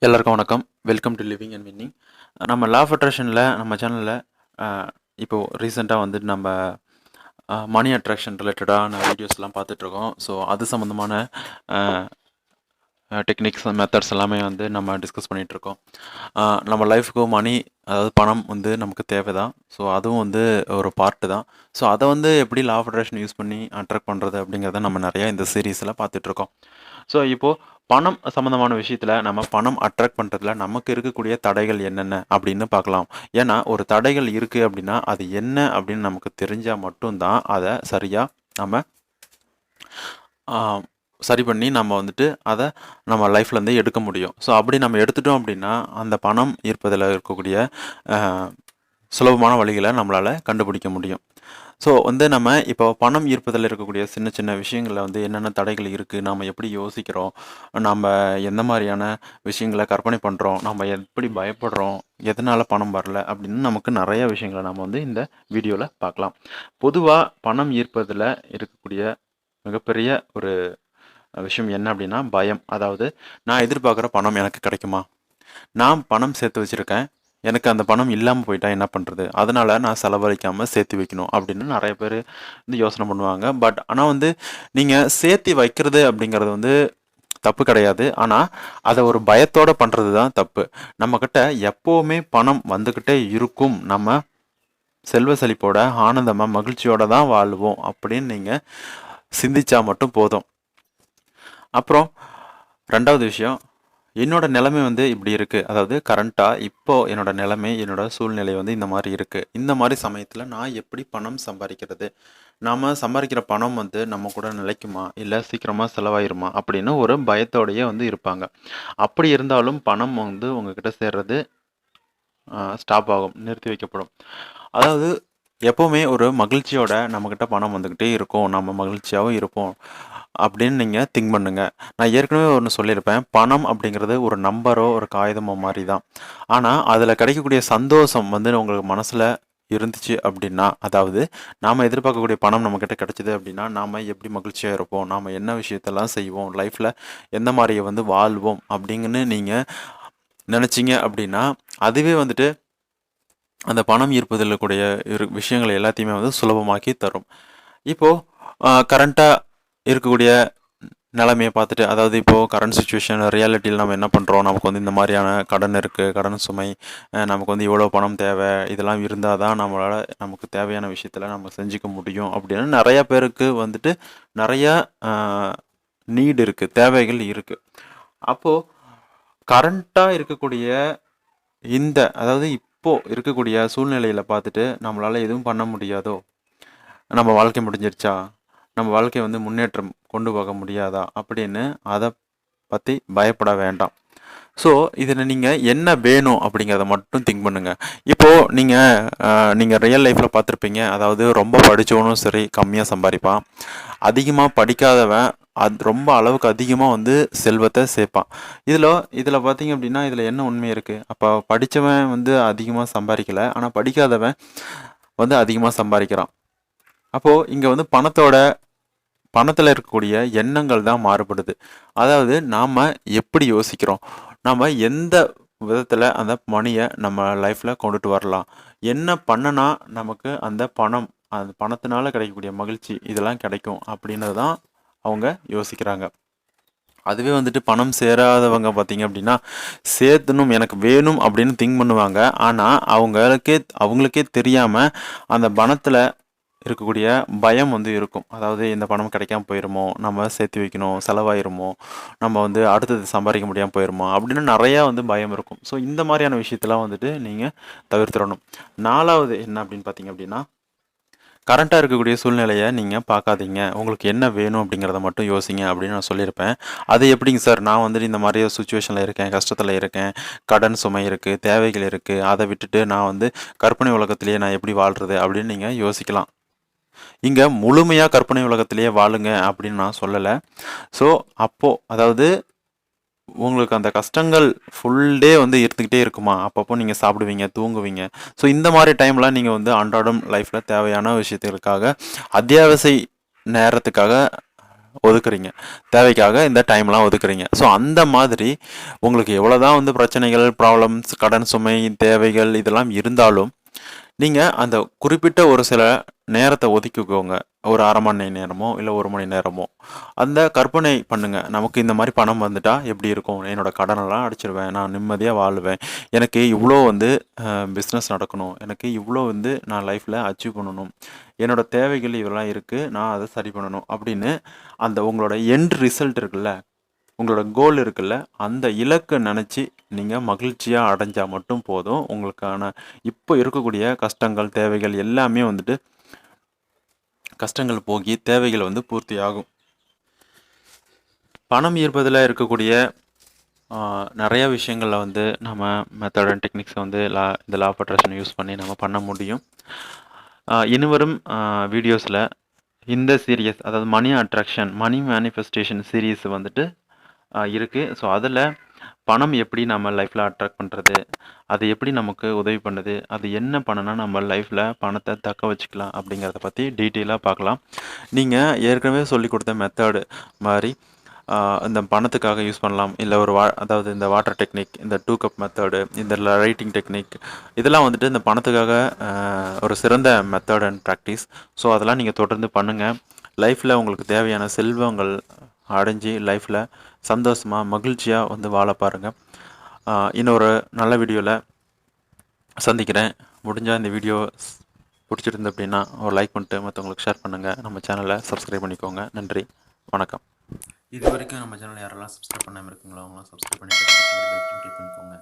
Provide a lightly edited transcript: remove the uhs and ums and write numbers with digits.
எல்லாருக்கும் வணக்கம். Welcome to living and winning. நம்ம லா ஆஃப் அட்ராக்ஷனில் நம்ம சேனலில் இப்போது ரீசெண்டாக வந்துட்டு நம்ம மணி அட்ராக்ஷன் ரிலேட்டடான வீடியோஸ்லாம் பார்த்துட்ருக்கோம். ஸோ அது சம்மந்தமான டெக்னிக்ஸ் மெத்தட்ஸ் எல்லாமே வந்து நம்ம டிஸ்கஸ் பண்ணிகிட்ருக்கோம். நம்ம லைஃப்க்கு மணி, அதாவது பணம் வந்து நமக்கு தேவை தான். ஸோ அதுவும் வந்து ஒரு பார்ட்டு தான். ஸோ அதை வந்து எப்படி லா ஆஃப் அட்ராக்ஷன் யூஸ் பண்ணி அட்ராக்ட் பண்ணுறது அப்படிங்கிறத நம்ம நிறையா இந்த சீரீஸில் பார்த்துட்ருக்கோம். ஸோ இப்போது பணம் சம்மந்தமான விஷயத்தில் நம்ம பணம் அட்ராக்ட் பண்ணுறதுல நமக்கு இருக்கக்கூடிய தடைகள் என்னென்ன அப்படின்னு பார்க்கலாம். ஏன்னா ஒரு தடைகள் இருக்குது அப்படின்னா அது என்ன அப்படின்னு நமக்கு தெரிஞ்சால் மட்டும்தான் அதை சரியாக நம்ம சரி பண்ணி நம்ம வந்துட்டு அதை நம்ம லைஃப்லேருந்து எடுக்க முடியும். ஸோ அப்படி நம்ம எடுத்துட்டோம் அப்படின்னா அந்த பணம் ஈர்ப்பதில் இருக்கக்கூடிய சுலபமான வழிகளை நம்மளால் கண்டுபிடிக்க முடியும். ஸோ வந்து நம்ம இப்போ பணம் ஈர்ப்பதில் இருக்கக்கூடிய சின்ன சின்ன விஷயங்களில் வந்து என்னென்ன தடைகள் இருக்குது, நாம் எப்படி யோசிக்கிறோம், நம்ம எந்த மாதிரியான விஷயங்களை கற்பனை பண்ணுறோம், நம்ம எப்படி பயப்படுறோம், எதனால் பணம் வரல அப்படின்னு நமக்கு நிறைய விஷயங்களை நம்ம வந்து இந்த வீடியோவில் பார்க்கலாம். பொதுவாக பணம் ஈர்ப்பதில் இருக்கக்கூடிய மிகப்பெரிய ஒரு விஷயம் என்ன அப்படின்னா பயம். அதாவது நான் எதிர்பார்க்குற பணம் எனக்கு கிடைக்குமா, நான் பணம் சேர்த்து வச்சுருக்கேன், எனக்கு அந்த பணம் இல்லாமல் போயிட்டா என்ன பண்ணுறது, அதனால் நான் செலவழிக்காமல் சேர்த்து வைக்கணும் அப்படின்னு நிறைய பேர் வந்து யோசனை பண்ணுவாங்க. பட் ஆனால் வந்து நீங்கள் சேர்த்து வைக்கிறது அப்படிங்கிறது வந்து தப்பு கிடையாது. ஆனால் அதை ஒரு பயத்தோடு பண்ணுறது தான் தப்பு. நம்மக்கிட்ட எப்போவுமே பணம் வந்துக்கிட்டே இருக்கும், நம்ம செல்வ செழிப்போட ஆனந்தமாக மகிழ்ச்சியோடு தான் வாழ்வோம் அப்படின்னு நீங்கள் சிந்திச்சா மட்டும் போதும். அப்புறம் ரெண்டாவது விஷயம், என்னோட நிலைமை வந்து இப்படி இருக்குது, அதாவது கரண்ட்டாக இப்போது என்னோட நிலைமை, என்னோட சூழ்நிலை வந்து இந்த மாதிரி இருக்குது. இந்த மாதிரி சமயத்தில் நான் எப்படி பணம் சம்பாதிக்கிறது, நாம் சம்பாதிக்கிற பணம் வந்து நம்ம கூட நிலைக்குமா இல்லை சீக்கிரமாக செலவாயிருமா அப்படின்னு ஒரு பயத்தோடையே வந்து இருப்பாங்க. அப்படி இருந்தாலும் பணம் வந்து உங்ககிட்ட சேர்றது ஸ்டாப் ஆகும், நிறுத்தி வைக்கப்படும். அதாவது எப்போவுமே ஒரு மகிழ்ச்சியோட நம்மக்கிட்ட பணம் வந்துக்கிட்டே இருக்கும், நம்ம மகிழ்ச்சியாகவும் இருப்போம் அப்படின்னு நீங்கள் திங்க் பண்ணுங்கள். நான் ஏற்கனவே ஒன்று சொல்லியிருப்பேன், பணம் அப்படிங்கிறது ஒரு நம்பரோ ஒரு காகிதமோ மாதிரி தான். ஆனால் அதில் கிடைக்கக்கூடிய சந்தோஷம் வந்து உங்களுக்கு மனசில் இருந்துச்சு அப்படின்னா, அதாவது நாம் எதிர்பார்க்கக்கூடிய பணம் நம்மக்கிட்ட கிடைச்சிது அப்படின்னா நாம் எப்படி மகிழ்ச்சியாக இருப்போம், நாம் என்ன விஷயத்தெல்லாம் செய்வோம், லைஃப்பில் எந்த மாதிரியை வந்து வாழ்வோம் அப்படிங்கன்னு நீங்கள் நினச்சிங்க அப்படின்னா அதுவே வந்துட்டு அந்த பணம் ஈர்ப்பதில் கூடிய விஷயங்களை எல்லாத்தையுமே வந்து சுலபமாக்கி தரும். இப்போது கரண்ட்டாக இருக்கக்கூடிய நிலைமையை பார்த்துட்டு, அதாவது இப்போது கரண்ட் சுச்சுவேஷன் ரியாலிட்டியில் நம்ம என்ன பண்ணுறோம், நமக்கு வந்து இந்த மாதிரியான கடன் இருக்குது, கடன் சுமை, நமக்கு வந்து இவ்வளோ பணம் தேவை, இதெல்லாம் இருந்தால் தான் நம்மளால் நமக்கு தேவையான விஷயத்தில் நம்ம செஞ்சுக்க முடியும் அப்படின்னு நிறையா பேருக்கு வந்துட்டு நிறையா நீடு இருக்குது, தேவைகள் இருக்குது. அப்போது கரண்ட்டாக இருக்கக்கூடிய இந்த, அதாவது இப்போது இருக்கக்கூடிய சூழ்நிலையில் பார்த்துட்டு நம்மளால் எதுவும் பண்ண முடியாதோ, நம்ம வாழ்க்கை முடிஞ்சிருச்சா, நம்ம வாழ்க்கை வந்து முன்னேற்றம் கொண்டு போக முடியாதா அப்படின்னு அதை பற்றி பயப்பட வேண்டாம். ஸோ இதில் நீங்கள் என்ன வேணும் அப்படிங்கிறத மட்டும் திங்க் பண்ணுங்கள். இப்போது நீங்கள் ரியல் லைஃப்பில் பார்த்துருப்பீங்க, அதாவது ரொம்ப படித்தவனும் சரி கம்மியாக சம்பாதிப்பான், அதிகமாக படிக்காதவன் ரொம்ப அளவுக்கு அதிகமாக வந்து செல்வத்தை சேர்ப்பான். இதில் பார்த்தீங்க அப்படின்னா இதில் என்ன உண்மை இருக்குது, அப்போ படித்தவன் வந்து அதிகமாக சம்பாதிக்கலை, ஆனால் படிக்காதவன் வந்து அதிகமாக சம்பாதிக்கிறான். அப்போது இங்கே வந்து பணத்தில் இருக்கக்கூடிய எண்ணங்கள் தான் மாறுபடுது. அதாவது நாம் எப்படி யோசிக்கிறோம், நாம் எந்த விதத்தில் அந்த மணியை நம்ம லைஃப்பில் கொண்டுட்டு வரலாம், என்ன பண்ணனா நமக்கு அந்த பணத்தினால கிடைக்கக்கூடிய மகிழ்ச்சி இதெல்லாம் கிடைக்கும் அப்படின்றது தான் அவங்க யோசிக்கிறாங்க. அதுவே வந்துட்டு பணம் சேராதவங்க பார்த்தீங்க அப்படின்னா சேர்த்தணும், எனக்கு வேணும் அப்படின்னு திங்க் பண்ணுவாங்க. ஆனால் அவங்களுக்கே தெரியாமல் அந்த பணத்தில் இருக்கக்கூடிய பயம் வந்து இருக்கும். அதாவது இந்த பணம் கிடைக்காம போயிருமோ, நம்ம சேர்த்து வைக்கணும், செலவாயிருமோ, நம்ம வந்து அடுத்தது சம்பாதிக்க முடியாமல் போயிருமோ அப்படின்னு நிறையா வந்து பயம் இருக்கும். ஸோ இந்த மாதிரியான விஷயத்தெல்லாம் வந்துட்டு நீங்கள் தவிர்த்துடணும். 4வது என்ன அப்படின்னு பார்த்தீங்க அப்படின்னா, கரண்ட்டாக இருக்கக்கூடிய சூழ்நிலையை நீங்கள் பார்க்காதீங்க, உங்களுக்கு என்ன வேணும் அப்படிங்கிறத மட்டும் யோசிங்க அப்படின்னு நான் சொல்லியிருப்பேன். அது எப்படிங்க சார், நான் வந்துட்டு இந்த மாதிரி சுச்சுவேஷனில் இருக்கேன், கஷ்டத்தில் இருக்கேன், கடன் சுமை இருக்குது, தேவைகள் இருக்குது, அதை விட்டுட்டு நான் வந்து கற்பனை உலகத்திலேயே நான் எப்படி வாழ்கிறது அப்படின்னு நீங்கள் யோசிக்கலாம். இங்கே முழுமையாக கற்பனை உலகத்திலேயே வாழுங்க அப்படின்னு நான் சொல்லலை. ஸோ அப்போது அதாவது உங்களுக்கு அந்த கஷ்டங்கள் ஃபுல் டே வந்து இருந்துக்கிட்டே இருக்குமா, அப்பப்போ நீங்கள் சாப்பிடுவீங்க, தூங்குவீங்க. ஸோ இந்த மாதிரி டைம்லாம் நீங்கள் வந்து அன்றாடம் லைஃப்பில் தேவையான விஷயத்துகளுக்காக அத்தியாவசிய நேரத்துக்காக ஒதுக்குறீங்க. தேவைக்காக இந்த டைம்லாம் ஒதுக்குறீங்க. ஸோ அந்த மாதிரி உங்களுக்கு எவ்வளோதான் வந்து பிரச்சனைகள், ப்ராப்ளம்ஸ், கடன் சுமை, தேவைகள் இதெல்லாம் இருந்தாலும், நீங்க அந்த குறிப்பிட்ட ஒரு சில நேரத்த ஒதுக்கிக்கோங்க. ஒரு 1/2 மணி நேரமோ, இல்ல 1 மணி நேரமோ. அந்த கற்பனை பண்ணுங்க. நமக்கு இந்த மாரி பணம் வந்துட்டா எப்படி இருக்கும்? என்னோட கடனெல்லாம் அடைச்சிருவேன். நான் நிம்மதியா வாழுவேன். எனக்கு இவ்ளோ வந்து பிஸ்னஸ் நடக்கணும். எனக்கு இவ்ளோ வந்து நான் லைஃப்ல அச்சீவ் பண்ணணும். என்னோட தேவைகள் இதெல்லாம் இருக்கு. நான் அத சரி பண்ணணும். அப்படின்னு அந்த உங்களோட எண்ட் ரிசல்ட் இருக்குல்ல, உங்களோட கோல் இருக்குல்ல, அந்த இலக்க நெனச்சு நீங்க மகிழ்ச்சியா அடைஞ்சா மட்டும் போதும். உங்களுக்கான இப்போ இருக்கக்கூடிய கஷ்டங்கள், தேவைகள் எல்லாமே வந்துட்டு கஷ்டங்கள் போகி தேவைகள் வந்து பூர்த்தியாகும். பணம் ஈர்ப்பதில இருக்கக்கூடிய நெறைய விஷயங்கள்ல வந்து நம்ம மெத்தட் அண்ட் டெக்னிக்ஸ வந்து இந்த லா ஆஃப் அட்ராக்ஷன் யூஸ் பண்ணி நம்ம பண்ண முடியும். இனிவரும் வீடியோஸ்ல இந்த சீரியஸ் அதாவது money attraction, money manifestation series வந்துட்டு இருக்கு. ஸோ அதில பணம் எப்படி நம்ம லைஃப்ல அட்ராக்ட் பண்றது? அது எப்படி நமக்கு உதவி பண்ணுது? அது என்ன பண்ணுனா நம்ம லைஃப்ல பணத்த தக்க வச்சுக்கலாம்? அப்படிங்கிறத பத்தி டீட்டெயிலா பார்க்கலாம். நீங்க ஏற்கனவே சொல்லிக் குடுத்த மெத்தடு மாரி இந்த பணத்துக்காக யூஸ் பண்ணலாம். இல்ல ஒரு அதாவது இந்த வாட்டர் டெக்னிக், இந்த 2 கப் மெத்தடு, இந்த ரைட்டிங் டெக்னிக் இதெல்லாம் வந்துட்டு இந்த பணத்துக்காக ஒரு சிறந்த மெத்தட் அண்ட் பிராக்டிஸ். ஸோ அதெல்லாம் நீங்க தொடர்ந்து பண்ணுங்க. லைஃப்ல உங்களுக்கு தேவையான செல்வங்கள் அடைஞ்சு லைஃப்ல சந்தோஷமா, மகிழ்ச்சியா வந்து வாழ பாருங்க. இன்னொரு நல்ல வீடியோல சந்திக்கிறேன். முடிஞ்சா இந்த வீடியோ பிடிச்சிருந்து அப்படின்னா ஒரு லைக் பண்ணிட்டு மற்றவங்களுக்கு ஷேர் பண்ணுங்க. நம்ம சேனலை சப்ஸ்கிரைப் பண்ணிக்கோங்க. நன்றி, வணக்கம். இது வரைக்கும் நம்ம சேனல் யாரெல்லாம் சப்ஸ்கிரைப் பண்ணாமல் இருக்குங்களோ அவங்களாம் சப்ஸ்கிரைப் பண்ணிட்டு கிளிக் பண்ணிக்கோங்க.